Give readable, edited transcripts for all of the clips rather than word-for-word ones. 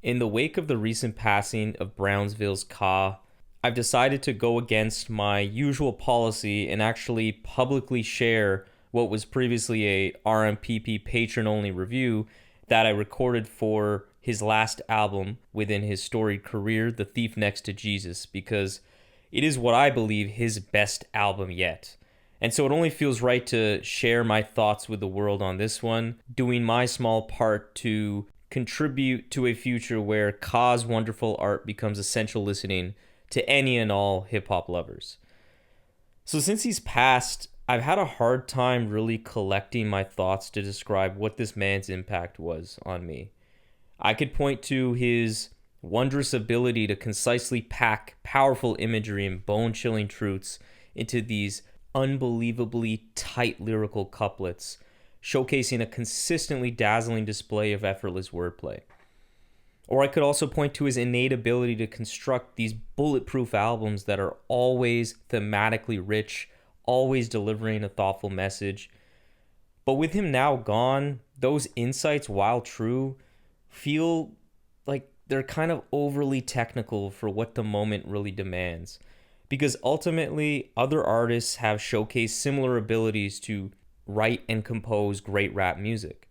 In the wake of the recent passing of Brownsville's Ka, I've decided to go against my usual policy and actually publicly share what was previously a R.I.P patron-only review that I recorded for his last album within his storied career, The Thief Next to Jesus, because it is what I believe his best album yet. And so it only feels right to share my thoughts with the world on this one, doing my small part to contribute to a future where Ka's wonderful art becomes essential listening to any and all hip-hop lovers. So since he's passed, I've had a hard time really collecting my thoughts to describe what this man's impact was on me. I could point to his wondrous ability to concisely pack powerful imagery and bone-chilling truths into these unbelievably tight lyrical couplets, showcasing a consistently dazzling display of effortless wordplay. Or I could also point to his innate ability to construct these bulletproof albums that are always thematically rich, always delivering a thoughtful message. But with him now gone, those insights, while true, feel like they're kind of overly technical for what the moment really demands. Because ultimately, other artists have showcased similar abilities to write and compose great rap music.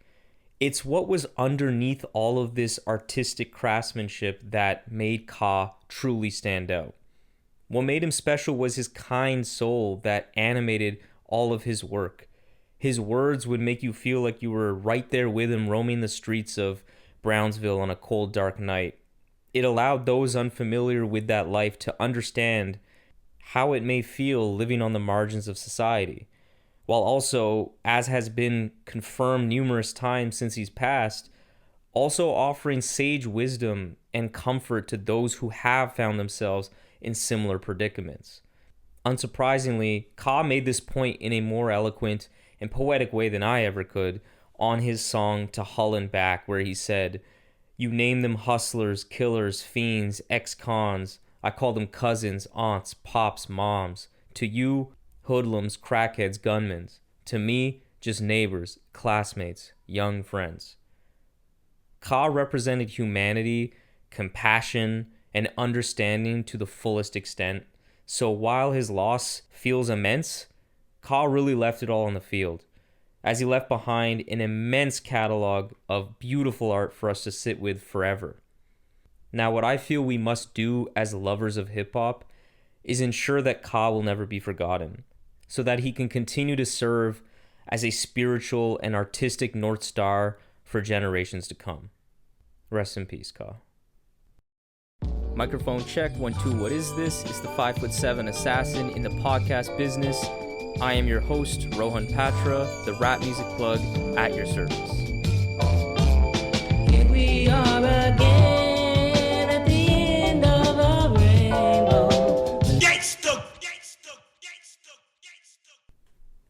It's what was underneath all of this artistic craftsmanship that made Ka truly stand out. What made him special was his kind soul that animated all of his work. His words would make you feel like you were right there with him roaming the streets of Brownsville on a cold, dark night. It allowed those unfamiliar with that life to understand how it may feel living on the margins of society, while also, as has been confirmed numerous times since he's passed, also offering sage wisdom and comfort to those who have found themselves in similar predicaments. Unsurprisingly, Ka made this point in a more eloquent and poetic way than I ever could on his song To Hull and Back, where he said, "You name them hustlers, killers, fiends, ex-cons. I call them cousins, aunts, pops, moms. To you, hoodlums, crackheads, gunmen. To me, just neighbors, classmates, young friends." Ka represented humanity, compassion, and understanding to the fullest extent. So while his loss feels immense, Ka really left it all on the field, as he left behind an immense catalog of beautiful art for us to sit with forever. Now, what I feel we must do as lovers of hip-hop is ensure that Ka will never be forgotten, so that he can continue to serve as a spiritual and artistic North Star for generations to come. Rest in peace, Ka. Microphone check, 1, 2, what is this? It's the 5'7" assassin in the podcast business. I am your host, Rohan Patra, the rap music plug at your service. Here we are again at the end of a rainbow.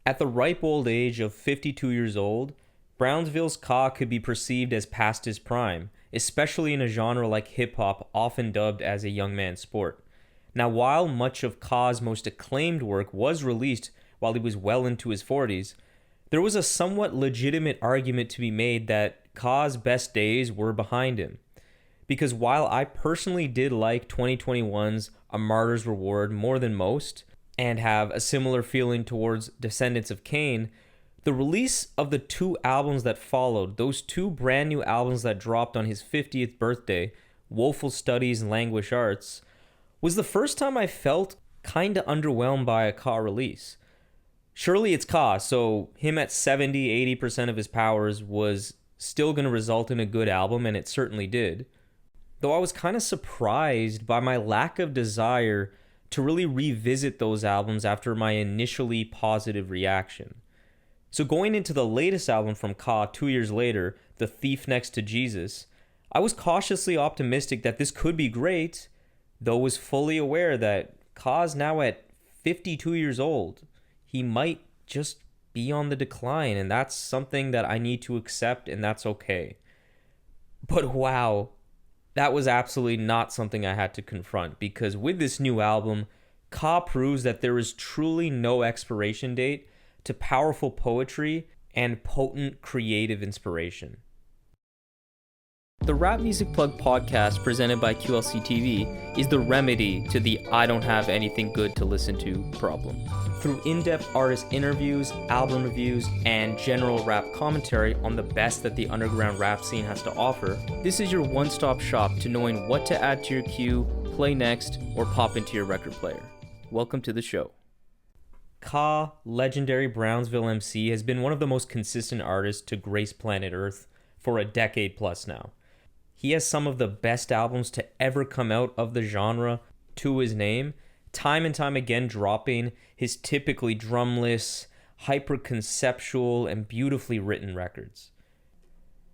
At the ripe old age of 52 years old, Brownsville's Ka could be perceived as past his prime, especially in a genre like hip-hop, often dubbed as a young man's sport. Now, while much of Ka's most acclaimed work was released while he was well into his 40s, there was a somewhat legitimate argument to be made that Ka's best days were behind him. Because while I personally did like 2021's A Martyr's Reward more than most, and have a similar feeling towards Descendants of Cain, the release of the two albums that followed, those two brand new albums that dropped on his 50th birthday, Woeful Studies and Languish Arts, was the first time I felt kinda underwhelmed by a Ka release. Surely it's Ka, so him at 70-80% of his powers was still going to result in a good album, and it certainly did. Though I was kind of surprised by my lack of desire to really revisit those albums after my initially positive reaction. So going into the latest album from Ka 2 years later, The Thief Next to Jesus, I was cautiously optimistic that this could be great, though was fully aware that Ka's now at 52 years old. He might just be on the decline, and that's something that I need to accept, and that's okay. But wow, that was absolutely not something I had to confront, because with this new album, Ka proves that there is truly no expiration date to powerful poetry and potent creative inspiration. The Rap Music Plug podcast presented by QLC TV is the remedy to the I don't have anything good to listen to problem. Through in-depth artist interviews, album reviews, and general rap commentary on the best that the underground rap scene has to offer, this is your one-stop shop to knowing what to add to your queue, play next, or pop into your record player. Welcome to the show. Ka, legendary Brownsville MC, has been one of the most consistent artists to grace planet Earth for a decade plus now. He has some of the best albums to ever come out of the genre to his name, time and time again dropping his typically drumless, hyper-conceptual, and beautifully written records.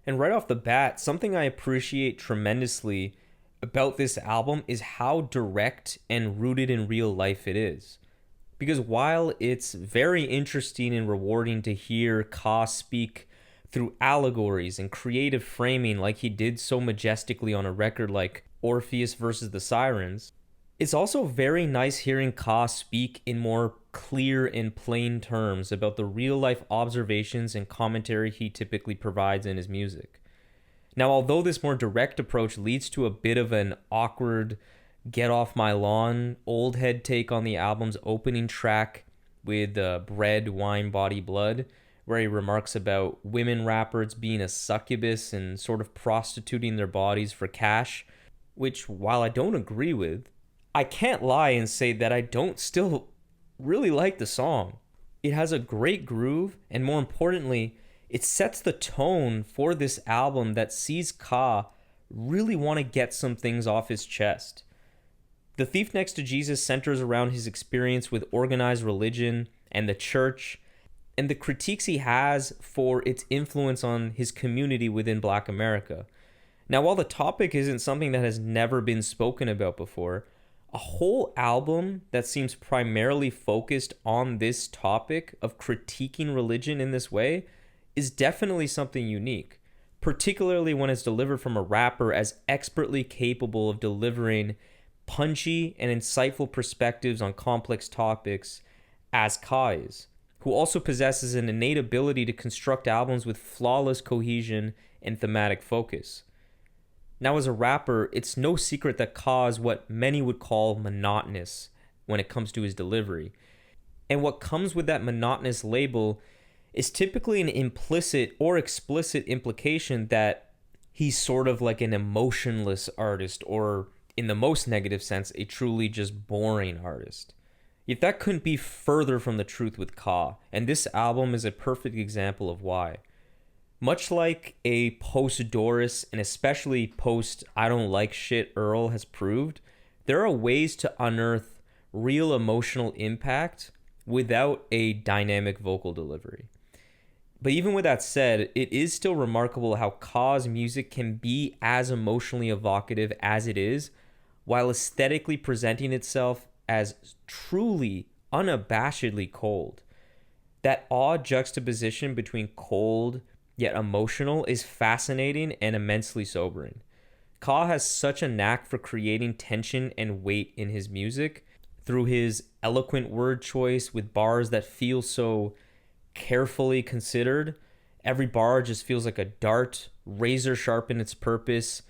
And right off the bat, something I appreciate tremendously about this album is how direct and rooted in real life it is. Because while it's very interesting and rewarding to hear Ka speak through allegories and creative framing like he did so majestically on a record like Orpheus versus the Sirens, it's also very nice hearing Ka speak in more clear and plain terms about the real-life observations and commentary he typically provides in his music. Now, although this more direct approach leads to a bit of an awkward, get off my lawn, old head take on the album's opening track with Bread, Wine, Body, Blood, where he remarks about women rappers being a succubus and sort of prostituting their bodies for cash, which, while I don't agree with, I can't lie and say that I don't still really like the song. It has a great groove, and more importantly, it sets the tone for this album that sees Ka really want to get some things off his chest. The Thief Next to Jesus centers around his experience with organized religion and the church, and the critiques he has for its influence on his community within Black America. Now, while the topic isn't something that has never been spoken about before, a whole album that seems primarily focused on this topic of critiquing religion in this way is definitely something unique, particularly when it's delivered from a rapper as expertly capable of delivering punchy and insightful perspectives on complex topics as Ka is, who also possesses an innate ability to construct albums with flawless cohesion and thematic focus. Now, as a rapper, it's no secret that Ka is what many would call monotonous when it comes to his delivery. And what comes with that monotonous label is typically an implicit or explicit implication that he's sort of like an emotionless artist, or in the most negative sense, a truly just boring artist. Yet that couldn't be further from the truth with Ka, and this album is a perfect example of why. Much like a post-Doris and especially post-I don't like shit Earl has proved, there are ways to unearth real emotional impact without a dynamic vocal delivery. But even with that said, it is still remarkable how Ka's music can be as emotionally evocative as it is, while aesthetically presenting itself as truly, unabashedly cold. That odd juxtaposition between cold yet emotional is fascinating and immensely sobering. Ka has such a knack for creating tension and weight in his music through his eloquent word choice with bars that feel so carefully considered. Every bar just feels like a dart, razor sharp in its purpose,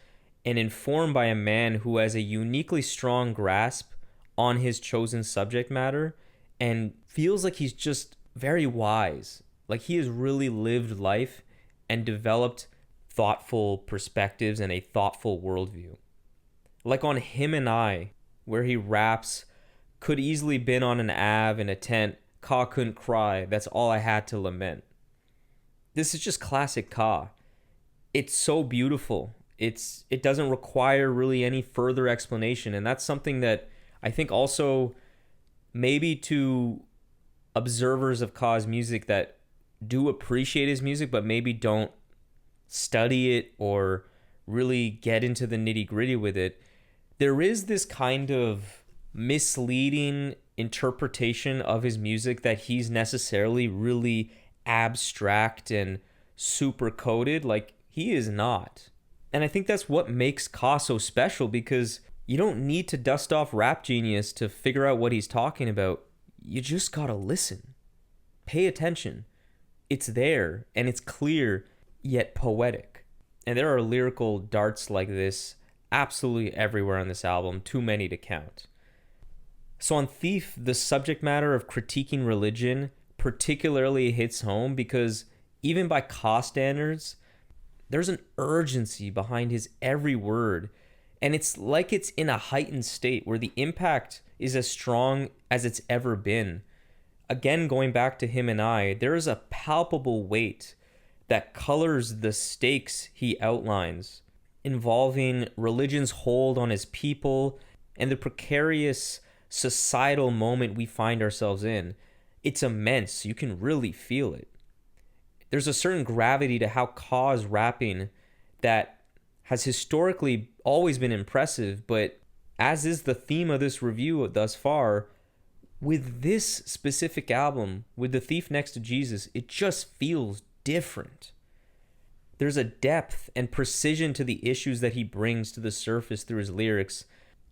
and informed by a man who has a uniquely strong grasp on his chosen subject matter and feels like he's just very wise. Like he has really lived life and developed thoughtful perspectives and a thoughtful worldview. Like on Him and I, where he raps, could easily been on an Ave in a tent, Ka couldn't cry, that's all I had to lament. This is just classic Ka. It's so beautiful. It doesn't require really any further explanation, and that's something that I think also maybe to observers of Ka's music that do appreciate his music but maybe don't study it or really get into the nitty-gritty with it, there is this kind of misleading interpretation of his music that he's necessarily really abstract and super coded. Like, he is not. And I think that's what makes Ka so special, because you don't need to dust off Rap Genius to figure out what he's talking about. You just gotta listen. Pay attention. It's there, and it's clear, yet poetic. And there are lyrical darts like this absolutely everywhere on this album, too many to count. So on Thief, the subject matter of critiquing religion particularly hits home because even by Ka standards, there's an urgency behind his every word. And it's like it's in a heightened state where the impact is as strong as it's ever been. Again, going back to Him and I, there is a palpable weight that colors the stakes he outlines, involving religion's hold on his people and the precarious societal moment we find ourselves in. It's immense. You can really feel it. There's a certain gravity to how Ka is rapping that has historically always been impressive, but as is the theme of this review thus far, with this specific album, with The Thief Next to Jesus, it just feels different. There's a depth and precision to the issues that he brings to the surface through his lyrics,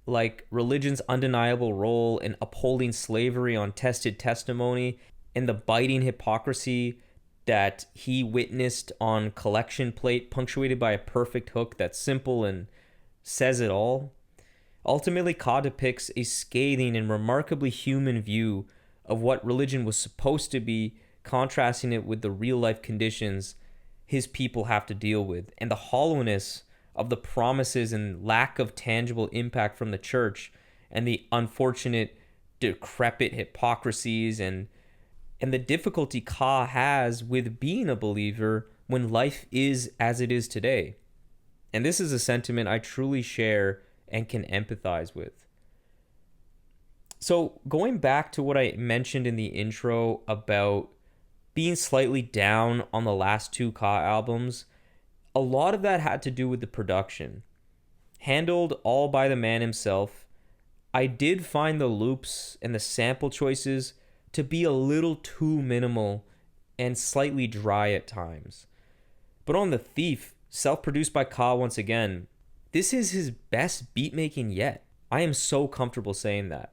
like religion's undeniable role in upholding slavery on tested testimony and the biting hypocrisy that he witnessed on Collection Plate, punctuated by a perfect hook that's simple and says it all. Ultimately, Ka depicts a scathing and remarkably human view of what religion was supposed to be, contrasting it with the real-life conditions his people have to deal with, and the hollowness of the promises and lack of tangible impact from the church, and the unfortunate, decrepit hypocrisies and the difficulty Ka has with being a believer when life is as it is today. And this is a sentiment I truly share and can empathize with. So going back to what I mentioned in the intro about being slightly down on the last two Ka albums, a lot of that had to do with the production. Handled all by the man himself, I did find the loops and the sample choices to be a little too minimal and slightly dry at times. But on The Thief, self-produced by Ka once again, this is his best beat-making yet. I am so comfortable saying that.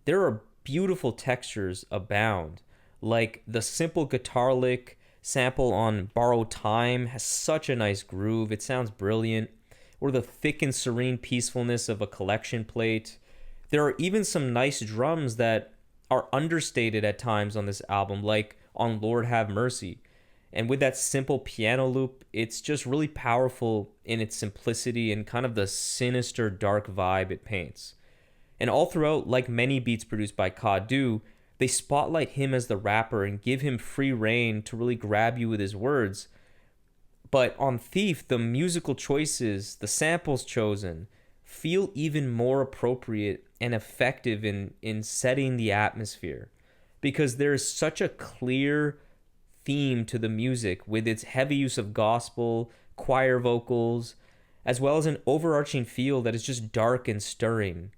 There are beautiful textures abound, like the simple guitar lick sample on Borrowed Time has such a nice groove, it sounds brilliant, or the thick and serene peacefulness of a Collection Plate. There are even some nice drums that are understated at times on this album, like on Lord Have Mercy. And with that simple piano loop, it's just really powerful in its simplicity and kind of the sinister, dark vibe it paints. And all throughout, like many beats produced by Ka do, they spotlight him as the rapper and give him free rein to really grab you with his words. But on Thief, the musical choices, the samples chosen, feel even more appropriate and effective in setting the atmosphere. Because there is such a clear theme to the music with its heavy use of gospel, choir vocals, as well as an overarching feel that is just dark and stirring.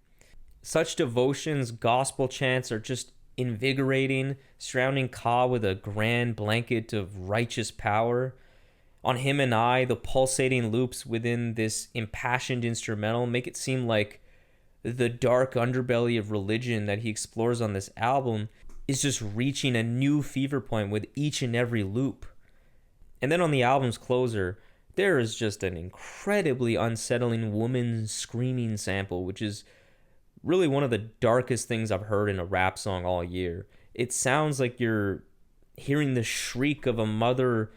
Such devotions, gospel chants are just invigorating, surrounding Ka with a grand blanket of righteous power. On Him and I, the pulsating loops within this impassioned instrumental make it seem like the dark underbelly of religion that he explores on this album is just reaching a new fever point with each and every loop. And then on the album's closer, there is just an incredibly unsettling woman screaming sample, which is really one of the darkest things I've heard in a rap song all year. It sounds like you're hearing the shriek of a mother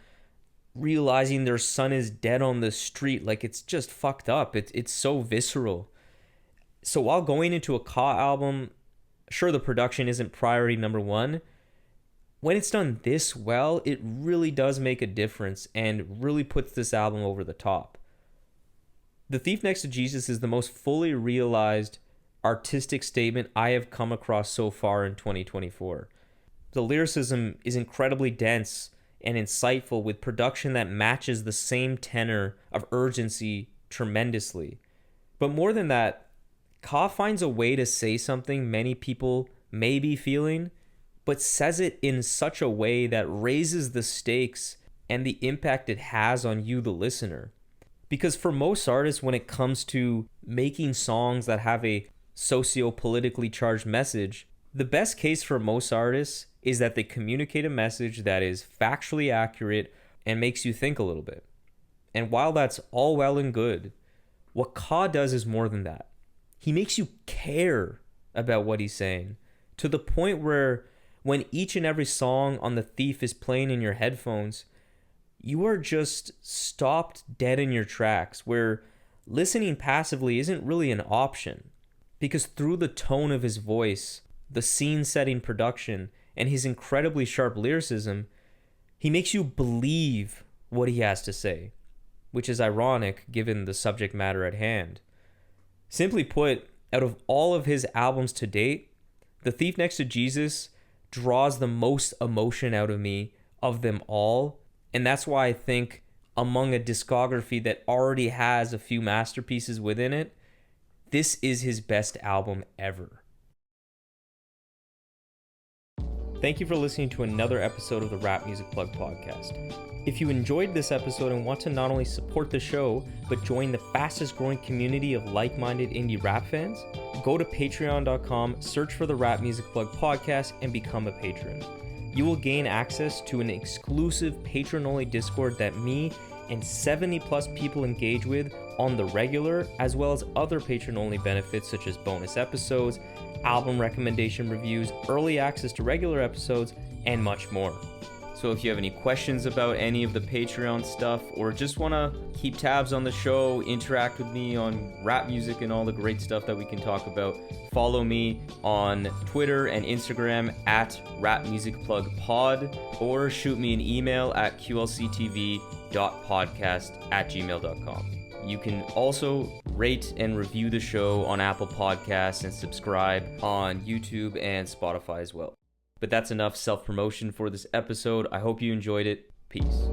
realizing their son is dead on the street. Like, it's just fucked up. It's so visceral. So while going into a Ka album, sure, the production isn't priority number one. When it's done this well, it really does make a difference and really puts this album over the top. The Thief Next to Jesus is the most fully realized artistic statement I have come across so far in 2024. The lyricism is incredibly dense and insightful, with production that matches the same tenor of urgency tremendously. But more than that, Ka finds a way to say something many people may be feeling, but says it in such a way that raises the stakes and the impact it has on you, the listener. Because for most artists, when it comes to making songs that have a socio-politically charged message, the best case for most artists is that they communicate a message that is factually accurate and makes you think a little bit. And while that's all well and good, what Ka does is more than that. He makes you care about what he's saying, to the point where when each and every song on The Thief is playing in your headphones, you are just stopped dead in your tracks, where listening passively isn't really an option. Because through the tone of his voice, the scene-setting production, and his incredibly sharp lyricism, he makes you believe what he has to say, which is ironic given the subject matter at hand. Simply put, out of all of his albums to date, The Thief Next to Jesus draws the most emotion out of me of them all, and that's why I think among a discography that already has a few masterpieces within it, this is his best album ever. Thank you for listening to another episode of the Rap Music Plug podcast. If you enjoyed this episode and want to not only support the show, but join the fastest growing community of like-minded indie rap fans, go to patreon.com, search for the Rap Music Plug podcast, and become a patron. You will gain access to an exclusive patron-only Discord that me and 70 plus people engage with on the regular, as well as other patron-only benefits such as bonus episodes, album recommendation reviews, early access to regular episodes, and much more. So if you have any questions about any of the Patreon stuff, or just want to keep tabs on the show, interact with me on rap music and all the great stuff that we can talk about, follow me on Twitter and Instagram at rapmusicplugpod, or shoot me an email at qlctv.podcast@gmail.com. You can also rate and review the show on Apple Podcasts and subscribe on YouTube and Spotify as well. But that's enough self-promotion for this episode. I hope you enjoyed it. Peace.